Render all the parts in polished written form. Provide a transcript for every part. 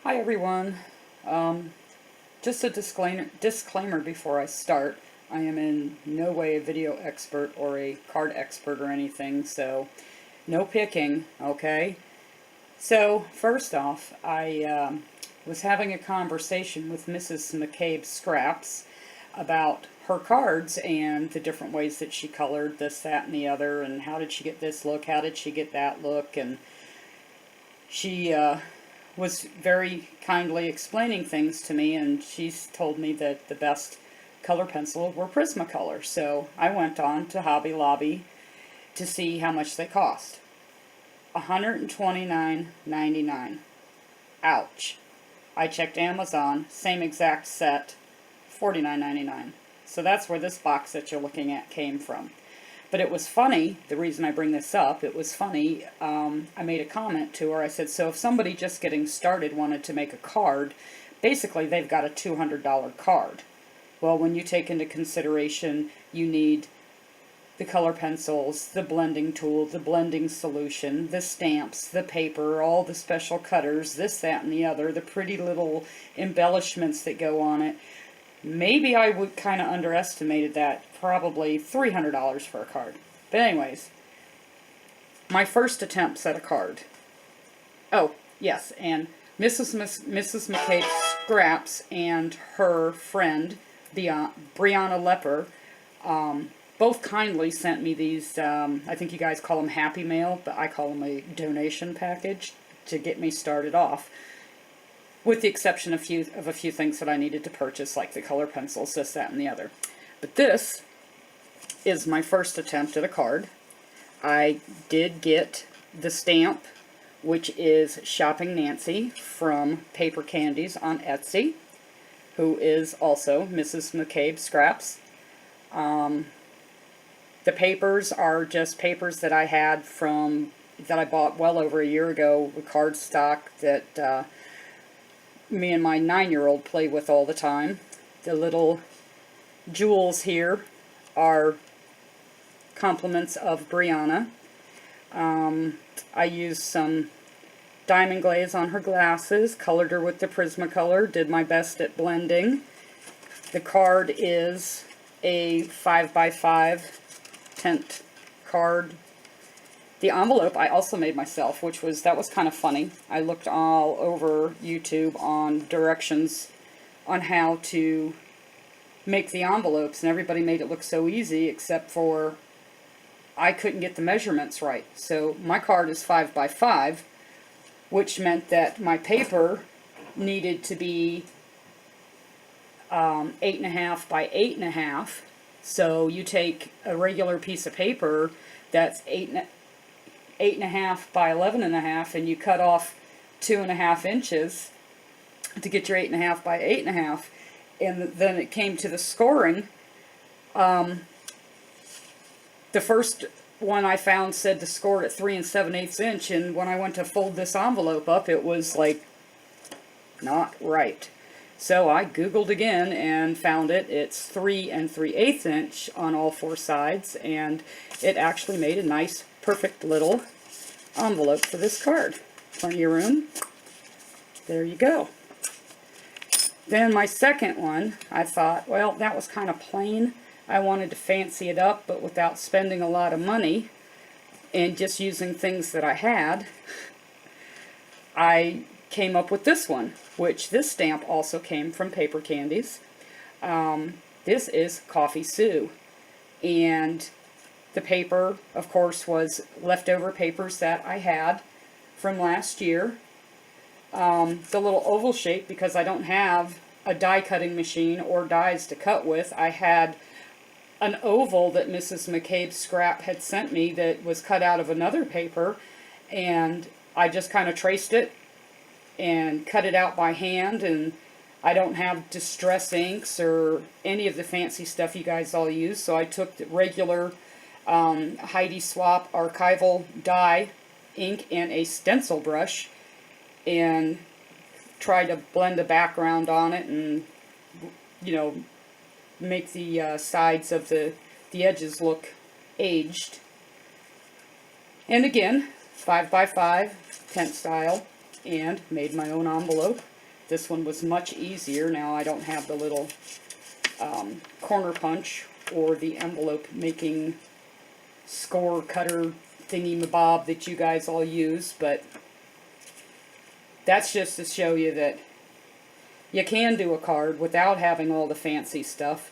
Hi everyone. Just a disclaimer before I start. I am in no way a video expert or a card expert or anything, so no picking, okay? So first off, I was having a conversation with Mrs. McCabe Scraps about her cards and the different ways that she colored this, that, and the other, and how did she get this look, how did she get that look, and she was very kindly explaining things to me, and she's told me that the best color pencil were Prismacolor. So I went on to Hobby Lobby to see how much they cost. $129.99. Ouch. I checked Amazon, same exact set, $49.99. So that's where this box that you're looking at came from. But it was funny, the reason I bring this up, it was funny, I made a comment to her. I said, so if somebody just getting started wanted to make a card, basically they've got a $200 card. Well, when you take into consideration you need the color pencils, the blending tool, the blending solution, the stamps, the paper, all the special cutters, this, that, and the other, the pretty little embellishments that go on it, maybe I would kind of underestimated that. Probably $300 for a card. But anyways, my first attempts at a card. Oh, yes, and Mrs. McCabe Scraps and her friend, Brianna Lepper, both kindly sent me these, I think you guys call them Happy Mail, but I call them a donation package to get me started off. With the exception of a few things that I needed to purchase, like the color pencils, this, that, and the other. But this is my first attempt at a card. I did get the stamp, which is Shopping Nancy from PaperCandys on Etsy, who is also Mrs. McCabe Scraps. The papers are just papers that I had that I bought well over a year ago with cardstock that me and my 9-year-old play with all the time. The little jewels here are compliments of Brianna. I used some diamond glaze on her glasses, colored her with the Prismacolor, did my best at blending. The card is a 5x5 tint card. The envelope I also made myself, that was kind of funny. I looked all over YouTube on directions on how to make the envelopes, and everybody made it look so easy, except for I couldn't get the measurements right. So my card is 5x5, which meant that my paper needed to be 8.5 by 8.5. So you take a regular piece of paper that's 8.5 by 11.5, and you cut off 2.5 inches to get your 8.5 by 8.5. And then it came to the scoring. The first one I found said to score it at 3 7/8 inch, and when I went to fold this envelope up, it was like not right. So I Googled again and found it's 3 3/8 inch on all 4 sides, and it actually made a nice, perfect little envelope for this card. Plenty of room. There you go. Then my second one, I thought, well, that was kind of plain. I wanted to fancy it up, but without spending a lot of money and just using things that I had. I came up with this one, which this stamp also came from PaperCandys. This is Coffee Sue. And the paper, of course, was leftover papers that I had from last year. The little oval shape, because I don't have a die cutting machine or dies to cut with, I had an oval that Mrs. McCabe Scrap had sent me that was cut out of another paper, and I just kind of traced it and cut it out by hand. And I don't have distress inks or any of the fancy stuff you guys all use, so I took the regular Heidi Swap archival die ink and a stencil brush and try to blend the background on it and, you know, make the sides of the edges look aged. And again, 5x5 tent style, and made my own envelope. This one was much easier. Now I don't have the little corner punch or the envelope making score cutter thingy mabob that you guys all use, but that's just to show you that you can do a card without having all the fancy stuff.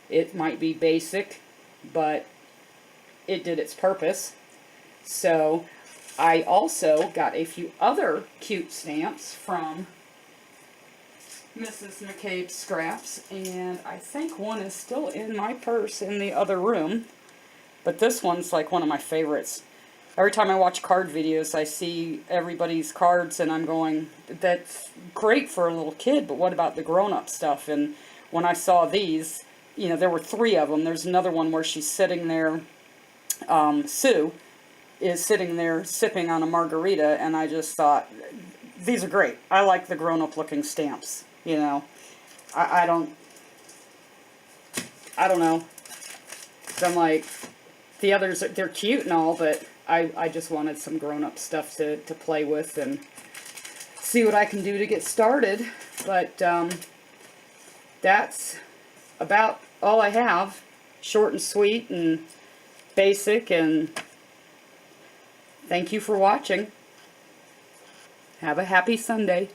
It might be basic, but it did its purpose. So I also got a few other cute stamps from Mrs. McCabe's Scraps, and I think one is still in my purse in the other room, but this one's like one of my favorites. Every time I watch card videos, I see everybody's cards, and I'm going, that's great for a little kid, but what about the grown-up stuff? And when I saw these, you know, there were 3 of them. There's another one where she's sitting there, Sue is sitting there sipping on a margarita, and I just thought, these are great. I like the grown-up looking stamps, you know. I don't know. I'm like, the others, they're cute and all, but I just wanted some grown-up stuff to play with and see what I can do to get started. But that's about all I have. Short and sweet and basic, and thank you for watching. Have a happy Sunday.